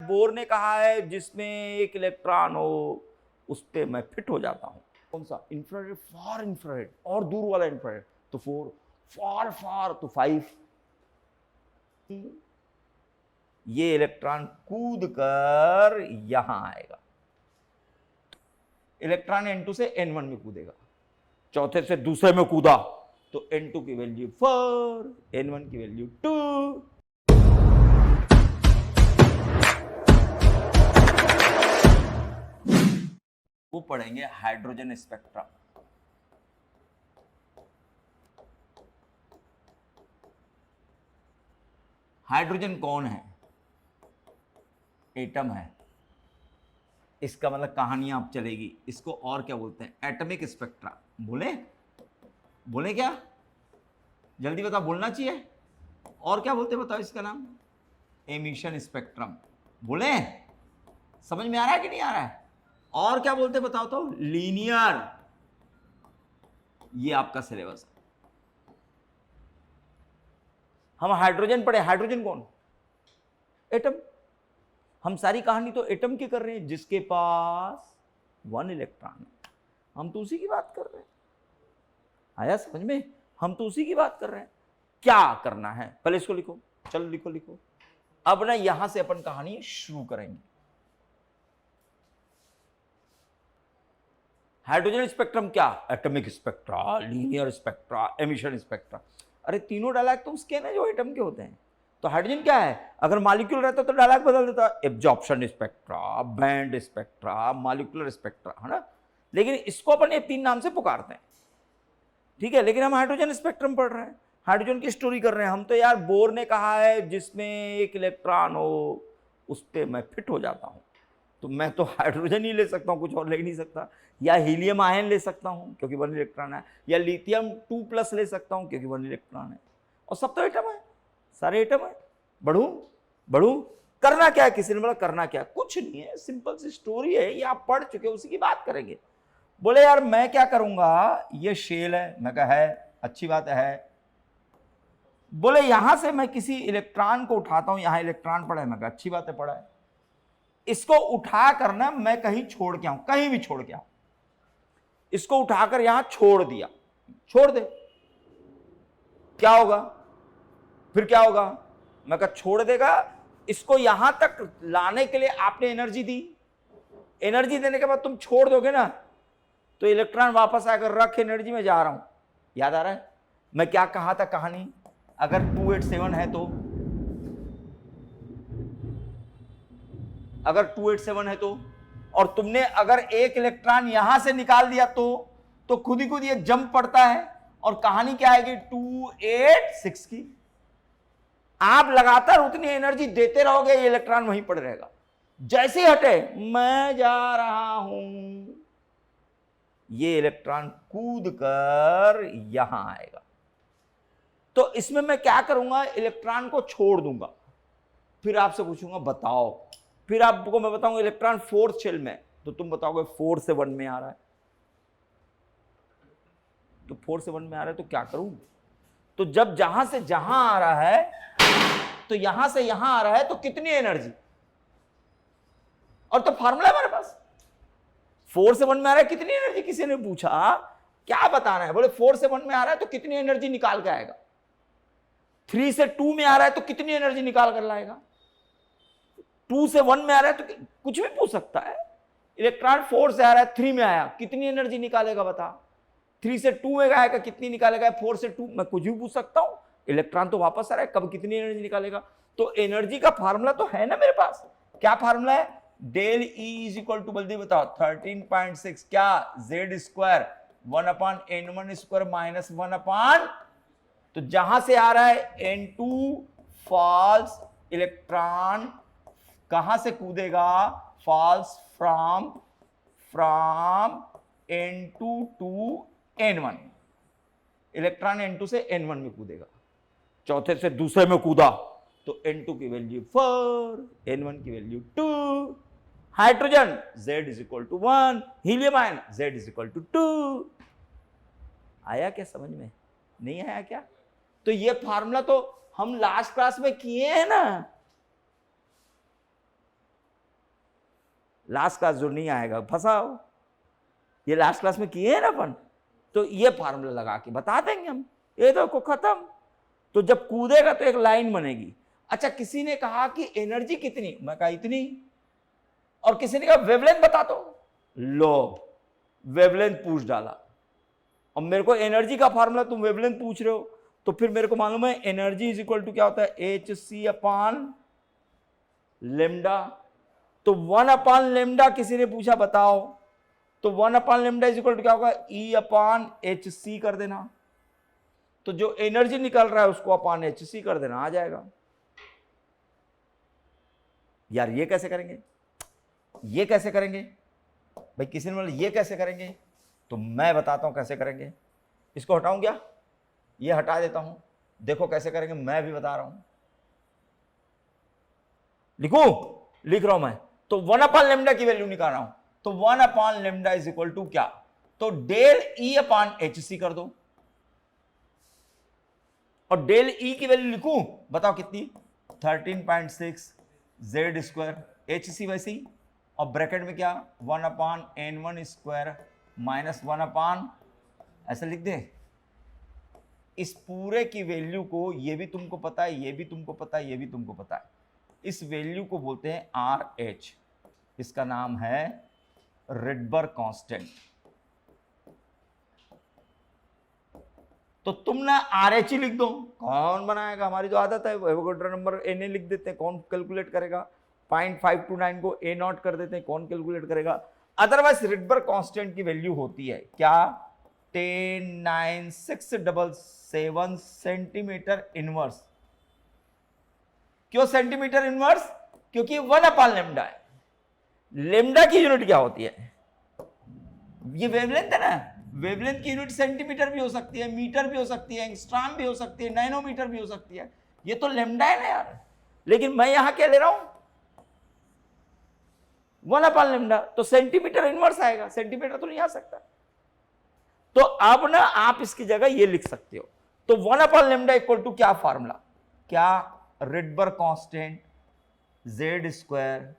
Bore ने कहा है जिसमें एक इलेक्ट्रॉन हो उस पे मैं फिट हो जाता हूं। कौन सा? इंफ्रारेड, फार इंफ्रारेड और दूर वाला इंफ्रारेड, तो 4, फार फार तो 5। ये इलेक्ट्रॉन कूद कर यहां आएगा, इलेक्ट्रॉन N2 से N1 में कूदेगा, चौथे से दूसरे में कूदा तो N2 की वैल्यू 4, N1 की वैल्यू 2। वो पढ़ेंगे हाइड्रोजन स्पेक्ट्रम। हाइड्रोजन कौन है? एटम है। इसका मतलब कहानियां अब चलेगी। इसको और क्या बोलते हैं? Atomic spectra. बोले बोले क्या? जल्दी बताओ, बोलना चाहिए। और क्या बोलते बताओ इसका नाम? Emission spectrum. बोले? समझ में आ रहा है कि नहीं आ रहा है? और क्या बोलते बताओ तो? लीनियर। ये आपका सिलेबस है। हम हाइड्रोजन पढ़े। हाइड्रोजन कौन? एटम। हम सारी कहानी तो एटम की कर रहे हैं, जिसके पास 1 इलेक्ट्रॉन है। हम तो उसी की बात कर रहे हैं। आया समझ में? हम तो उसी की बात कर रहे हैं। क्या करना है पहले इसको लिखो। चलो लिखो लिखो। अब ना यहां से अपन कहानी शुरू करेंगे। हाइड्रोजन स्पेक्ट्रम क्या? Atomic spectra, linear spectra, emission spectra. अरे तीनों डायलॉग तो उसके ना जो एटम के होते हैं। तो हाइड्रोजन क्या है? अगर मॉलिक्यूल रहता तो डायलॉग बदल देता, absorption spectra, band spectra, molecular spectra, है ना। लेकिन इसको अपन ये 3 नाम से पुकारते हैं, ठीक है। लेकिन हम हाइड्रोजन स्पेक्ट्रम पढ़ रहे हैं, हाइड्रोजन की स्टोरी कर रहे हैं हम तो। यार बोर ने कहा है जिसमें एक इलेक्ट्रॉन हो उस पर मैं फिट हो जाता हूं, तो मैं तो हाइड्रोजन ही ले सकता हूं, कुछ और ले नहीं सकता। या हीलियम आयन ले सकता हूं क्योंकि 1 इलेक्ट्रॉन है, या लिथियम 2+ ले सकता हूं क्योंकि 1 इलेक्ट्रॉन है। और सब तो एटम है, सारे एटम है। बढ़ू बढ़ू। करना क्या है? किसी ने बोला करना क्या? कुछ नहीं है, सिंपल सी स्टोरी है, ये आप पढ़ चुके, उसी की बात करेंगे। बोले यार मैं क्या करूंगा, ये शेल है। मैं कहा है, अच्छी बात है। बोले यहां से मैं किसी इलेक्ट्रॉन को उठाता हूं, यहां इलेक्ट्रॉन पड़ा है। मैं कहा अच्छी बात है, पड़ा है। इसको उठा करना मैं कहीं छोड़ के आऊं, कहीं भी छोड़ के आऊं। इसको उठाकर यहां छोड़ दिया, छोड़ दे, क्या होगा? फिर क्या होगा? मैं कहा छोड़ देगा। इसको यहां तक लाने के लिए आपने एनर्जी दी। एनर्जी देने के बाद तुम छोड़ दोगे ना, तो इलेक्ट्रॉन वापस आकर रख एनर्जी में जा रहा हूं। याद आ रहा है मैं क्या कहा था कहानी? अगर 287 है तो, अगर 287 है तो, और तुमने अगर एक इलेक्ट्रॉन यहां से निकाल दिया तो खुद ही खुद ये जंप पड़ता है और कहानी क्या आएगी? 286 की। आप लगातार उतनी एनर्जी देते रहोगे, ये इलेक्ट्रॉन वहीं पड़ रहेगा। जैसे ही हटे, मैं जा रहा हूं, ये इलेक्ट्रॉन कूद कर यहां आएगा। तो इसमें मैं क्या करूंगा? इलेक्ट्रॉन को छोड़ दूंगा। फिर आपसे पूछूंगा बताओ, फिर आपको मैं बताऊंगा इलेक्ट्रॉन 4th शेल में, तो तुम बताओगे 4 से 1 में आ रहा है। तो 4 से 1 में आ रहा है तो क्या करूं? तो जब जहां से जहां आ रहा है, तो यहां से यहां आ रहा है, तो कितनी एनर्जी? और तो फार्मूला है हमारे पास। 4 से 1 में आ रहा है, कितनी एनर्जी? किसी ने पूछा क्या बताना है? बोले 4 से 1 में आ रहा है तो कितनी एनर्जी निकाल के आएगा। 3 से 2 में आ रहा है तो कितनी एनर्जी निकाल कर लाएगा। 2 से 1 में आ रहा है तो कुछ भी पूछ सकता है। इलेक्ट्रॉन 4 से आ रहा है, 3 में आया, कितनी एनर्जी निकालेगा बता। 3 से 2 में आएगा, कितनी निकालेगा। 4 से 2, मैं कुछ भी पूछ सकता हूं। इलेक्ट्रॉन तो वापस आ रहा है, कब कितनी एनर्जी निकालेगा। तो एनर्जी का फार्मूला तो है ना मेरे पास। क्या फार्मूला है? Del E is equal to, जल्दी बताओ, 13.6 क्या? Z² 1/N1² माइनस 1/, तो जहां से आ रहा है N2 फॉल्स इलेक्ट्रॉन कहां से कूदेगा? Falls from N2 to N1। Electron N2 से N1 में कूदेगा, चौथे से दूसरे में कूदा तो N2 की वैल्यू 4, N1 की value 2। Hydrogen Z=1, helium ion Z=2। आया क्या समझ में? नहीं आया क्या? तो ये फार्मूला तो हम लास्ट क्लास में किए हैं ना। लास्ट क्लास जो नहीं आएगा फंसाओ, ये लास्ट क्लास में किए हैं ना अपन, तो ये फार्मूला लगा के बता देंगे हम, ये देखो खत्म। तो जब कूदेगा तो एक लाइन बनेगी। अच्छा, किसी ने कहा कि एनर्जी कितनी, मैं कहा इतनी, और किसी ने कहा वेवलेंथ बता दो, लो वेवलेंथ पूछ डाला। अब मेरे को एनर्जी का फार्मूला, तुम वेवलेंथ पूछ रहे हो, तो फिर मेरे को मालूम है एनर्जी इज इक्वल टू क्या होता है, एच सी अपान लेमडा। तो 1 अपान लेमडा किसी ने पूछा बताओ, तो 1 upon lambda is equal to क्या होगा, ई अपान एच सी कर देना। तो जो एनर्जी निकल रहा है उसको अपान एच सी कर देना, आ जाएगा। यार ये कैसे करेंगे, ये कैसे करेंगे भाई, किसी ने बोला ये कैसे करेंगे, तो मैं बताता हूं कैसे करेंगे। इसको हटाऊं क्या, ये हटा देता हूं, देखो कैसे करेंगे, मैं भी बता रहा हूं। लिखूं, लिख रहा हूं मैं। तो 1 अपान लेमडा की वैल्यू निकाल रहा हूं, तो 1 upon lambda is equal to क्या, तो डेल ई अपान एच सी कर दो, और डेल ई की वैल्यू लिखूं, बताओ कितनी, 13.6 जेड स्क्वायर, एच सी वैसे ही, और ब्रैकेट में क्या 1 अपान n1 स्क्वायर माइनस 1 अपान, ऐसा लिख दे। इस पूरे की वैल्यू को, ये भी तुमको पता है, ये भी तुमको पता है, ये भी तुमको पता है, इस वैल्यू को बोलते हैं आर एच, इसका नाम है रिडबर्ग कांस्टेंट। तो तुम ना आर एच ही लिख दो, कौन बनाएगा, हमारी जो आदत है एवोगाड्रो नंबर एन ए लिख देते हैं, कौन कैलकुलेट करेगा, 0.529 को ए नॉट कर देते हैं, कौन कैलकुलेट करेगा। अदरवाइज रिडबर्ग कांस्टेंट की वैल्यू होती है क्या, 109677 सेंटीमीटर इनवर्स। क्यों सेंटीमीटर इनवर्स, क्योंकि 1 अपान लेमडा है। लेमडा की यूनिट क्या होती है, ये वेवलेंथ है ना, वेवलेंथ की यूनिट सेंटीमीटर भी हो सकती है, मीटर भी हो सकती है, एंगस्ट्रॉम भी हो सकती है, नैनोमीटर भी हो सकती है, ये तो लेमडा है ना यार। लेकिन मैं यहां क्या ले रहा हूं, 1 अपान लेमडा, तो सेंटीमीटर इनवर्स आएगा, सेंटीमीटर तो नहीं आ सकता। तो अब ना आप इसकी जगह ये लिख सकते हो, तो 1 अपान लेमडा इक्वल टू क्या फार्मूला, क्या रिडबर्ग कांस्टेंट जेड स्क्वायर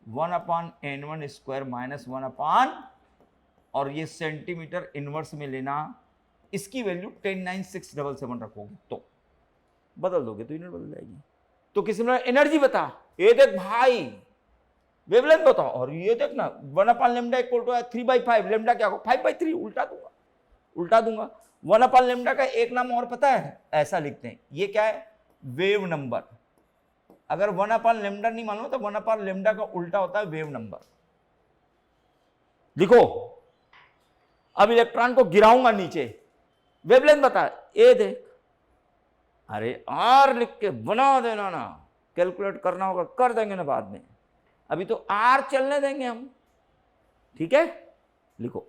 1 अपान n1 स्क्वायर माइनस 1 अपान, और ये सेंटीमीटर इनवर्स में लेना, इसकी वैल्यू 109677 रखोगे तो बदल दोगे तो यूनिट बदल जाएगी। तो किसी ने एनर्जी बता, ये देख भाई वेवलेंथ बताओ, और ये देख ना 1 upon lambda equal to 3/5, lambda क्या हो 5/3, उल्टा दूंगा, उल्टा दूंगा। 1 अपान लेमडा का एक नाम और पता है, ऐसा लिखते हैं, ये क्या है, वेव नंबर। अगर 1 अपान लेमडा नहीं मालूम तो 1 अपान लेमडा का उल्टा होता है वेव नंबर। लिखो, अब इलेक्ट्रॉन को गिराऊंगा नीचे, वेवलेंथ बता, ए देख, अरे आर लिख के बना देना ना, कैलकुलेट करना होगा कर देंगे ना बाद में, अभी तो आर चलने देंगे हम, ठीक है। लिखो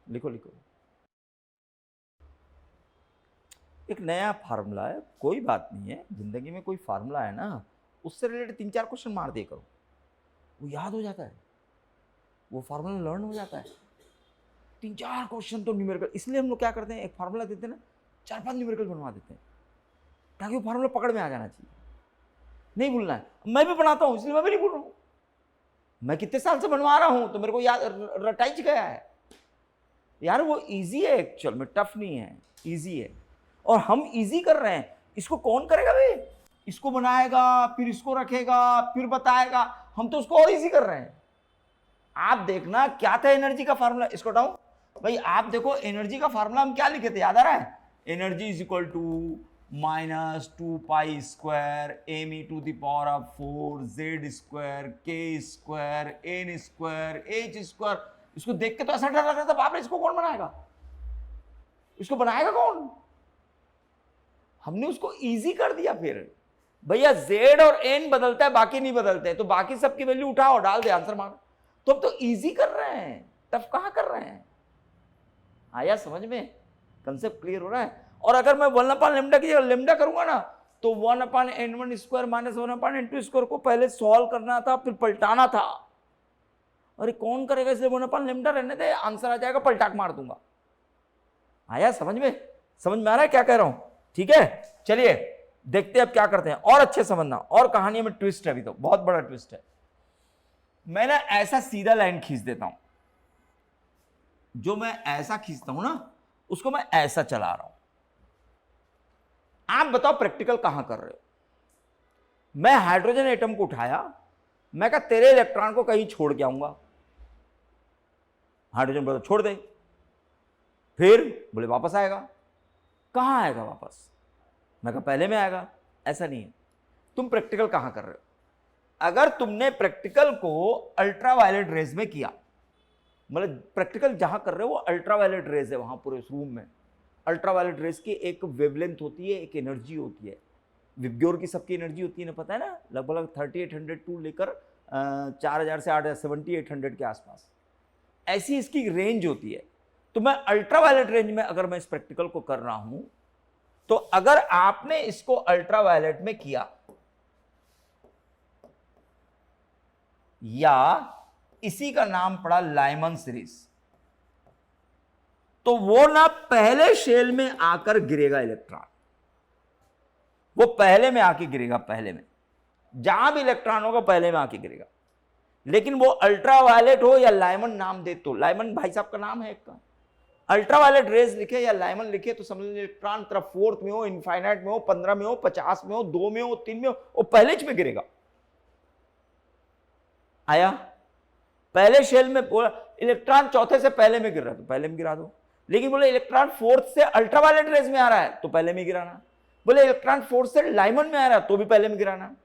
लिखो लिखो, एक नया फार्मूला है, कोई बात नहीं है, जिंदगी में कोई फार्मूला है ना, उससे रिलेटेड 3-4 क्वेश्चन मार दिया करो, वो याद हो जाता है, वो फार्मूला लर्न हो जाता है। 3-4 क्वेश्चन तो न्यूमेरिकल, इसलिए हम लोग क्या करते हैं, एक फार्मूला देते हैं ना, 4-5 न्यूमेरिकल बनवा देते हैं, ताकि वो फार्मूला पकड़ में आ जाना चाहिए, नहीं भूलना है। मैं भी बनाता हूं इसलिए मैं भी नहीं भूल रहा हूं, मैं कितने साल से बनवा रहा हूं तो मेरे को याद रटाइच गया है यार। वो इजी है एक्चुअल में, टफ नहीं है, इजी है, और हम इजी कर रहे हैं। इसको कौन करेगा भाई, इसको बनाएगा फिर इसको रखेगा फिर बताएगा, हम तो उसको और इजी कर रहे हैं। आप देखना क्या था एनर्जी का फार्मूला, इसको हटाऊं भाई, आप देखो एनर्जी का फार्मूला हम क्या लिखे थे, याद आ रहा है, energy is equal to -2 square M E to the power of 4 Z square के square N square H square. इसको देख के तो ऐसा डर लग रहा था, बाप रे इसको कौन बनाएगा, इसको बनाएगा कौन। हमने उसको इजी कर दिया। फिर भैया z और n बदलता है, बाकी नहीं बदलते, तो बाकी सबकी वैल्यू उठाओ डाल दे आंसर मांगो। तो अब तो इजी कर रहे हैं, टफ कहां कर रहे हैं। आया समझ में, कंसेप्ट क्लियर हो रहा है। और अगर मैं 1 अपान लेमडा की जगह लेमडा करूंगा ना, तो 1 अपान n1 स्क्वायर माइनस 1 अपान n2 स्क्वायर को पहले सॉल्व करना था, फिर पलटाना था। अरे कौन करेगा, इसलिए 1 अपान लेमडा रहने दे, आंसर आ जाएगा, पलटा मार दूंगा। आया समझ में, समझ में आ रहा है क्या कह रहा हूं, ठीक है। चलिए देखते हैं अब क्या करते हैं, और अच्छे समझना, और कहानी में ट्विस्ट है, अभी तो बहुत बड़ा ट्विस्ट है। मैं ना ऐसा सीधा लाइन खींच देता हूं, जो मैं ऐसा खींचता हूं ना उसको मैं ऐसा चला रहा हूं। आप बताओ प्रैक्टिकल कहां कर रहे हो? मैं हाइड्रोजन एटम को उठाया, मैं कहा तेरे इलेक्ट्रॉन को कहीं छोड़ के आऊंगा। हाइड्रोजन बोला छोड़ दे, फिर बोले वापस आएगा। कहां आएगा वापस? मैं कहा पहले में आएगा। ऐसा नहीं है। तुम प्रैक्टिकल कहां कर रहे हो? अगर तुमने प्रैक्टिकल को अल्ट्रावायलेट रेज में किया, मतलब प्रैक्टिकल जहां कर रहे हो वो अल्ट्रावायलेट रेज है, वहां पूरे उस रूम में अल्ट्रावायलेट रेज की एक वेवलेंथ होती है, एक एनर्जी होती है। विबग्योर की सबकी एनर्जी होती है ना, पता है ना, लगभग 3800 टू लेकर 4000 से 8000 7800 के आसपास ऐसी इसकी रेंज होती है। तो मैं अल्ट्रावायलेट रेंज में अगर मैं इस प्रैक्टिकल को कर रहा हूं, तो अगर आपने इसको अल्ट्रावायलेट में किया या इसी का नाम पड़ा लाइमन सीरीज, तो वो ना पहले शेल में आकर गिरेगा इलेक्ट्रॉन, वो पहले में आके गिरेगा, पहले में जहां भी इलेक्ट्रॉन होगा पहले में आके गिरेगा। लेकिन वो अल्ट्रावायलेट हो या लाइमन नाम दे, तो लाइमन भाई साहब का नाम है एक का, अल्ट्रावायलेट रेज लिखे या लाइमन लिखे तो समझ लीजिए इलेक्ट्रॉन तरफ फोर्थ में हो, इनफाइनाइट में हो, 15 में हो, 50 में हो, 2 में हो, 3 में हो, वो पहले में गिरेगा। आया? पहले शेल में बोला इलेक्ट्रॉन चौथे से पहले में गिर रहा है तो पहले में गिरा दो। लेकिन बोले इलेक्ट्रॉन फोर्थ से अल्ट्रावायलेट रेज में आ रहा है तो पहले में गिराना। बोले इलेक्ट्रॉन फोर्थ से लाइमन में आ रहा है तो भी पहले में गिराना।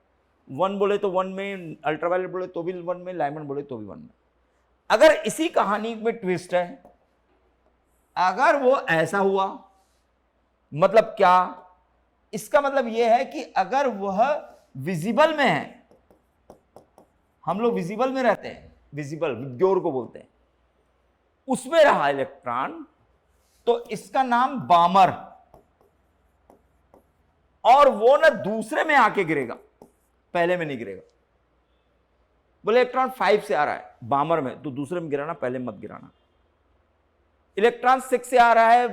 1 बोले तो 1 में, अल्ट्रावायलेट बोले तो भी 1 में, लाइमन बोले तो भी 1 में। अगर इसी कहानी में ट्विस्ट है, अगर वो ऐसा हुआ, मतलब क्या? इसका मतलब यह है कि अगर वह विजिबल में है, हम लोग विजिबल में रहते हैं, विजिबल विबग्योर को बोलते हैं, उसमें रहा इलेक्ट्रॉन, तो इसका नाम बामर, और वो ना दूसरे में आके गिरेगा, पहले में नहीं गिरेगा। बोले इलेक्ट्रॉन 5 से आ रहा है बामर में तो दूसरे में गिराना, पहले में मत गिराना। इलेक्ट्रॉन 6 से आ रहा है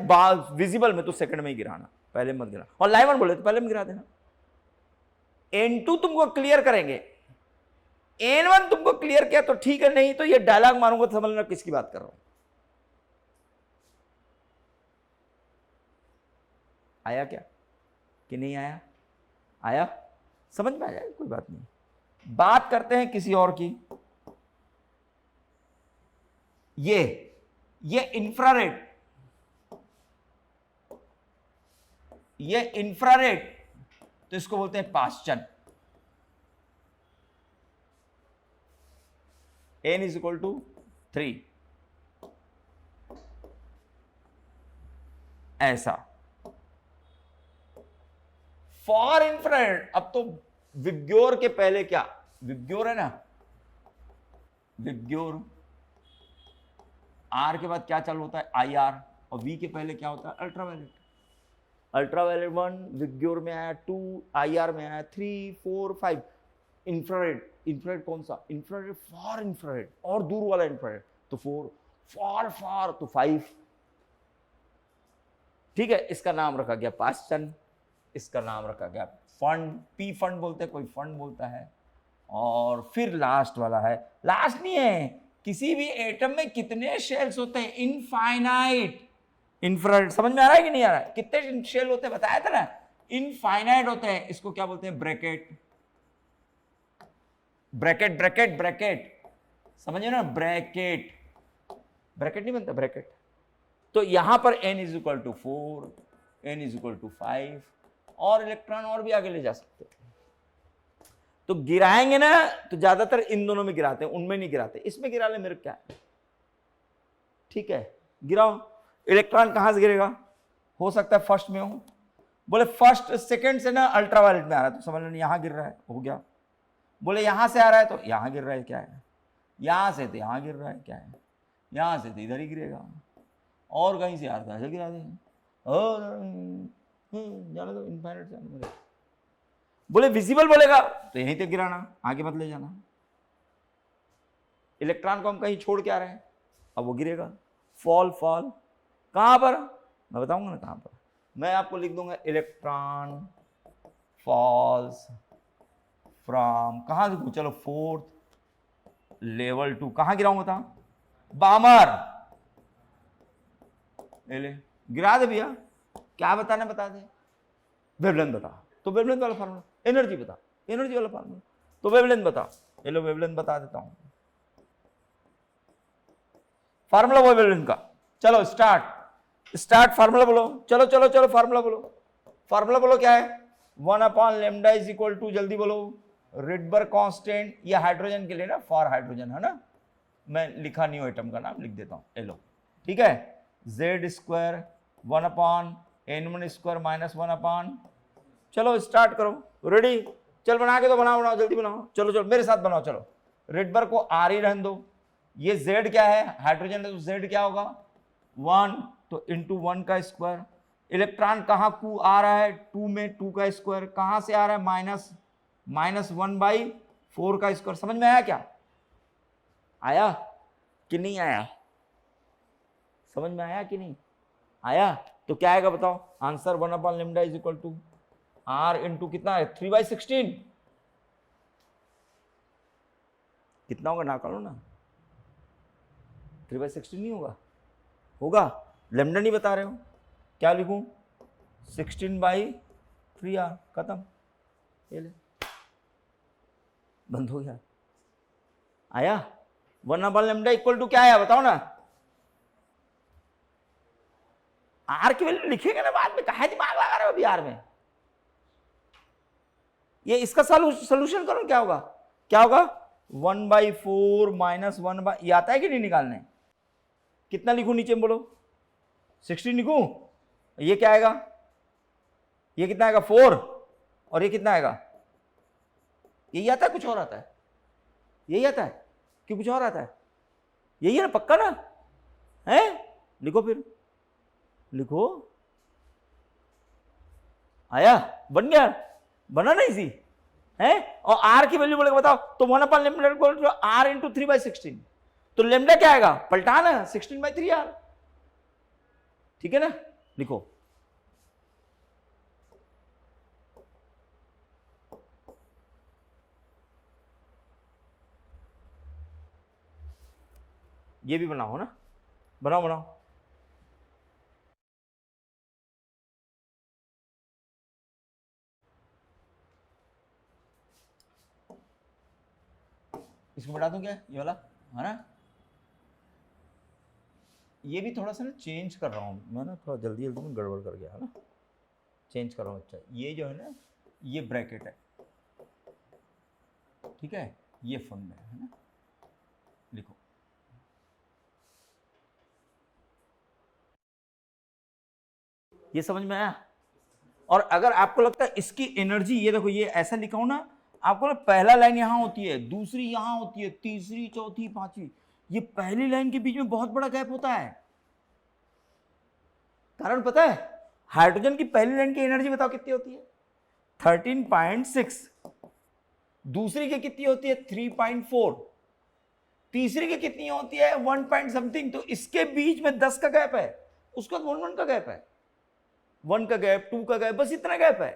विजिबल में तो सेकंड में ही गिराना, पहले मत गिराना। और लाइमन बोले तो पहले में गिरा देना। N2 तुमको क्लियर करेंगे, N1 तुमको क्लियर किया तो ठीक है, नहीं तो ये डायलॉग मारूंगा तो समझ लेना किसकी बात कर रहा हूं। आया क्या कि नहीं आया? आया? समझ में आ जाएगा, कोई बात नहीं। बात करते हैं किसी और की। ये इंफ्रारेड, ये इंफ्रारेड, तो इसको बोलते हैं पाश्चन। n = 3, ऐसा। फॉर इंफ्रारेड, अब तो विबग्योर के पहले क्या, विबग्योर है ना, विबग्योर आर के बाद क्या चालू होता है? IR, और वी के पहले क्या होता है? अल्ट्रावायलेट। अल्ट्रावायलेट 1 विबग्योर में आया, 2 IR में आया, 3 4 5 इंफ्रारेड। इंफ्रारेड कौन सा? इंफ्रारेड फार इंफ्रारेड, और दूर वाला इंफ्रारेड, तो 4, फार फार तो 5। ठीक है, इसका नाम रखा गया पाश्चन, इसका नाम रखा गया फंड, पी फंड बोलते हैं, कोई फंड बोलता है। और फिर लास्ट वाला है, लास्ट नहीं है, किसी भी एटम में कितने शेल्स होते हैं? इनफाइनाइट। इंफ्रारेड समझ में आ रहा है कि नहीं आ रहा है? कितने शेल होते हैं बताया था ना, इनफाइनाइट होते हैं। इसको क्या बोलते हैं? ब्रैकेट, ब्रैकेट ब्रैकेट ब्रैकेट, समझिए ना, ब्रैकेट, ब्रैकेट नहीं बनता, ब्रैकेट। तो यहां पर n = 4, n = 5, और इलेक्ट्रॉन और भी आगे ले जा सकते हैं। तो गिराएंगे ना तो ज्यादातर इन दोनों में गिराते हैं, उनमें नहीं गिराते। इसमें गिरा ले, मेरे क्या है, ठीक है, गिराओ। इलेक्ट्रॉन कहां से गिरेगा? हो सकता है फर्स्ट में हो। बोले फर्स्ट सेकंड से ना अल्ट्रावायलेट में आ रहा है तो समझ लो यहां गिर रहा है, हो गया। बोले यहां से आ रहा है तो यहां गिर रहा है, क्या है? यहां से तो यहां गिर रहा है, क्या है? यहां से तो इधर ही गिरेगा, और कहीं से आ रहा है ऐसे गिरा देंगे, जाने दो, इनफाइनाइट जाने मेरे। बोले विजिबल बोलेगा तो यहीं तक गिराना, आगे मत ले जाना। इलेक्ट्रॉन को हम कहीं छोड़ के आ रहे हैं, अब वो गिरेगा, फॉल फॉल। कहां पर? मैं बताऊंगा ना कहां पर। मैं आपको लिख दूंगा इलेक्ट्रॉन फॉल्स फ्रॉम, कहां से? चलो 4th लेवल 2 कहां गिराऊं बता, बामर, ले गिरा दे भैया, क्या बताना बता दे, वेवलेंथ बता, तो वेवलेंथ वाला फार्मूला, एनर्जी बता, एनर्जी वाला फार्मूला, तो वेवलेंथ बता, ये लो वेवलेंथ बता देता हूं, फार्मूला वो वेवलेंथ का, चलो स्टार्ट फार्मूला बोलो, चलो चलो चलो फार्मूला बोलो, फार्मूला बोलो क्या है, 1/λ इज इक्वल टू, जल्दी बोलो, रिडबर्ग कांस्टेंट, ये हाइड्रोजन के लिए ना, फॉर हाइड्रोजन है ना, मैं लिखा नहीं हूं एटम का नाम, लिख देता हूं, ये लो, ठीक है, z स्क्वायर 1/n1² माइनस 1/, चलो स्टार्ट करो, रेडी, चल बना के तो बनाओ जल्दी बनाओ, चलो चलो मेरे साथ बनाओ, चलो रिडबर्ग को r ही रहने दो, ये z क्या है, हाइड्रोजन है तो z क्या होगा 1, तो इंटू 1 का स्क्वायर, इलेक्ट्रॉन कहाँ q आ रहा है 2 में, 2 का स्क्वायर कहां से आ रहा है, -1/4 का स्क्वायर, समझ में आया क्या, आया कि नहीं आया, समझ में आया कि नहीं आया, तो क्या आएगा बताओ answer, 1/λ is equal to r into कितना है 3/16, कितना होगा ना करो ना, 3/16 नहीं होगा, होगा, लैम्डा नहीं बता रहे हो, क्या लिखूं 16/3r, खत्म, ये ले बंद हो गया, आया 1/λ इक्वल टू क्या आया बताओ ना, आर की वैल्यू लिखेगा ना बाद में, कहा दिमाग लगा रहे हो अभी आर में, ये इसका सोल्यूशन करो, क्या होगा 1/4 माइनस 1/, ये आता है कि नहीं निकालने, कितना लिखूं नीचे में बोलो 16 लिखूं, ये क्या आएगा, ये कितना आएगा 4, और ये कितना आएगा, यही आता है कुछ और आता है, यही आता है कि कुछ और आता है, यही है ना पक्का ना है, लिखो फिर लिखो, आया बन गया, बना नहीं इसी है, और r की वैल्यू बोलेगा बताओ, तो 1/λ r इंटू 3/16, तो लेमडा क्या आएगा पलटाना 16/3r, ठीक है ना, लिखो ये भी बनाओ ना, बनाओ इसको बता दूं क्या, ये वाला है ना, ये भी थोड़ा सा ना चेंज कर रहा हूँ मैं ना, थोड़ा जल्दी में गड़बड़ कर गया है ना, चेंज कर रहा हूँ, अच्छा ये जो है ना ये ब्रैकेट है, ठीक है, ये फुल में है ना, लिखो ये समझ में आया, और अगर आपको लगता है इसकी एनर्जी, ये देखो ये ऐसा लिखा हूं ना, आपको ना पहला लाइन यहां होती है, दूसरी यहां होती है, तीसरी चौथी पांचवी, ये पहली लाइन के बीच में बहुत बड़ा गैप होता है, कारण पता है, हाइड्रोजन की पहली लाइन की एनर्जी बताओ कितनी होती है 13.6, दूसरी की कितनी होती है 3.4, तीसरी की कितनी होती है 1 पॉइंट समथिंग, तो इसके बीच में 10 का गैप है, उसका 1 का गैप है, 1 का गैप, 2 का गैप, बस इतना गैप है,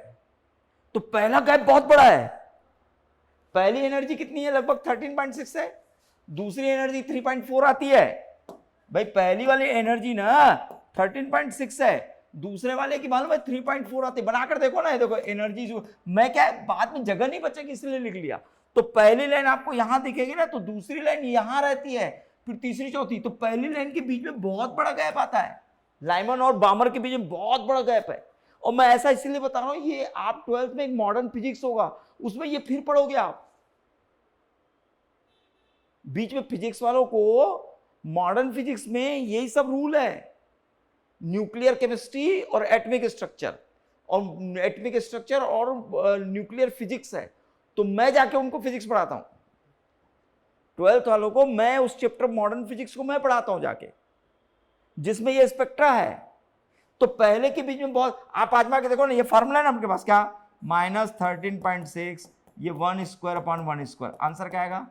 तो पहला गैप बहुत बड़ा है, पहली एनर्जी कितनी है लगभग 13.6 है, दूसरी एनर्जी 3.4 आती है, भाई पहली वाली एनर्जी ना 13.6 है, दूसरे वाले की मालूम है 3.4 आती है, बनाकर देखो ना, ये देखो एनर्जी जो, मैं क्या बाद में जगह नहीं बचेगी इसलिए लिख लिया, तो पहली लाइन आपको यहां दिखेगी ना, तो दूसरी लाइन यहां रहती है, फिर तीसरी चौथी, तो पहली लाइन के बीच में बहुत बड़ा गैप आता है, लाइमन और बामर के बीच में बहुत बड़ा गैप है, और मैं ऐसा इसलिए बता रहा हूं, ये आप 12th में एक मॉडर्न फिजिक्स होगा उसमें ये फिर पढ़ोगे आप, बीच में फिजिक्स वालों को मॉडर्न फिजिक्स में यही सब रूल है, न्यूक्लियर केमिस्ट्री और एटॉमिक स्ट्रक्चर, और एटॉमिक स्ट्रक्चर और न्यूक्लियर फिजिक्स है, तो मैं जाके उनको फिजिक्स पढ़ाता हूं, 12th वालों को मैं उस चैप्टर मॉडर्न फिजिक्स को मैं पढ़ाता हूं जाके, जिसमें ये स्पेक्ट्रा है, तो पहले के बीच में बहुत, आप आजमा के देखो ना, ये फार्मूला है ना आपके पास क्या, -13.6, ये 1/1², आंसर क्या आएगा,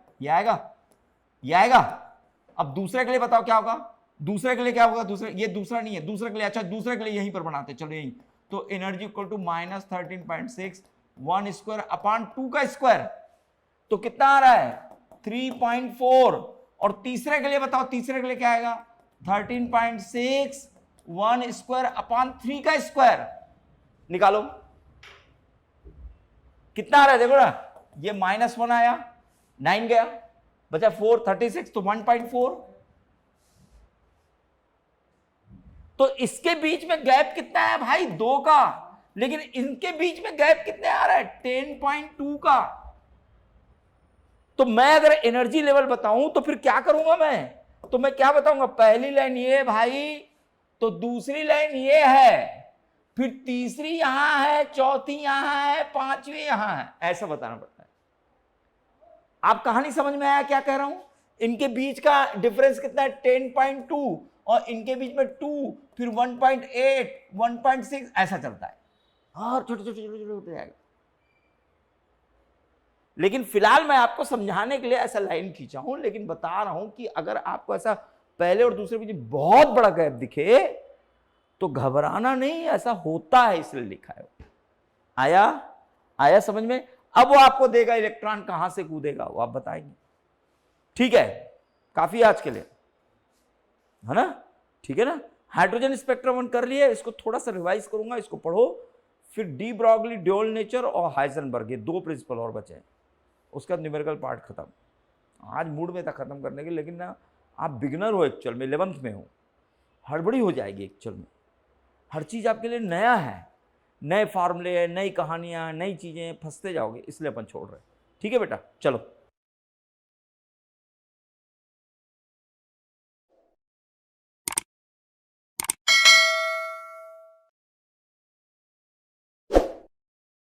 ये आएगा, अब दूसरे के लिए बताओ क्या होगा, दूसरे के लिए क्या होगा, दूसरे, ये दूसरा नहीं है, दूसरे के लिए, अच्छा दूसरे के लिए यहीं पर बनाते, चलो यहीं, तो एनर्जी इक्वल टू -13.6 1² अपॉन 2 का स्क्वायर, तो कितना आ रहा है 3.4 और तीसरे के लिए बताओ, तीसरे के लिए क्या आएगा 13.6 1 स्क्वायर अपॉन 3 का स्क्वायर निकालो कितना आ रहा है देखो ना, ये -1 आया 9 गया बचा 4 36 तो 1.4। तो इसके बीच में गैप कितना है भाई 2 का, लेकिन इनके बीच में गैप कितने आ रहा है 10.2 का। तो मैं अगर एनर्जी लेवल बताऊं तो फिर क्या करूंगा मैं, तो मैं क्या बताऊंगा पहली लाइन ये भाई, तो दूसरी लाइन ये है, फिर तीसरी यहां है, चौथी यहां है, पांचवी यहां है, ऐसा बताना पड़ता है। आप कहानी समझ में आया क्या कह रहा हूं, इनके बीच का डिफरेंस कितना है 10.2 और इनके बीच में 2 फिर 1.8 1.6 ऐसा चलता है और छोटे छोटे छोटे छोटे होते जाएगा। लेकिन फिलहाल मैं आपको समझाने के लिए ऐसा लाइन खींचा हूं, लेकिन बता रहा हूं कि अगर आपको ऐसा पहले और दूसरे बीच बहुत बड़ा गैप दिखे तो घबराना नहीं, ऐसा होता है इसलिए लिखा है। आया समझ में। अब वो आपको देगा इलेक्ट्रॉन कहां से कूदेगा वो आप बताएंगे, ठीक है। काफी आज के लिए है ना, ठीक है ना। हाइड्रोजन स्पेक्ट्रम 1 कर लिया, इसको थोड़ा सा रिवाइज करूंगा, इसको पढ़ो। फिर डी ब्रॉगली, ड्यूल नेचर और हाइजेनबर्ग, ये 2 प्रिंसिपल और बचे हैं, उसका न्यूमेरिकल पार्ट खत्म। आज मूड में था खत्म करने के, लेकिन ना आप बिगिनर हो एक्चुअल में, 11th में हो, हड़बड़ी हो जाएगी एक्चुअल में। हर चीज़ आपके लिए नया है, नए फार्मूले, नई कहानियाँ, नई चीज़ें, फंसते जाओगे, इसलिए अपन छोड़ रहे हैं। ठीक है बेटा, चलो।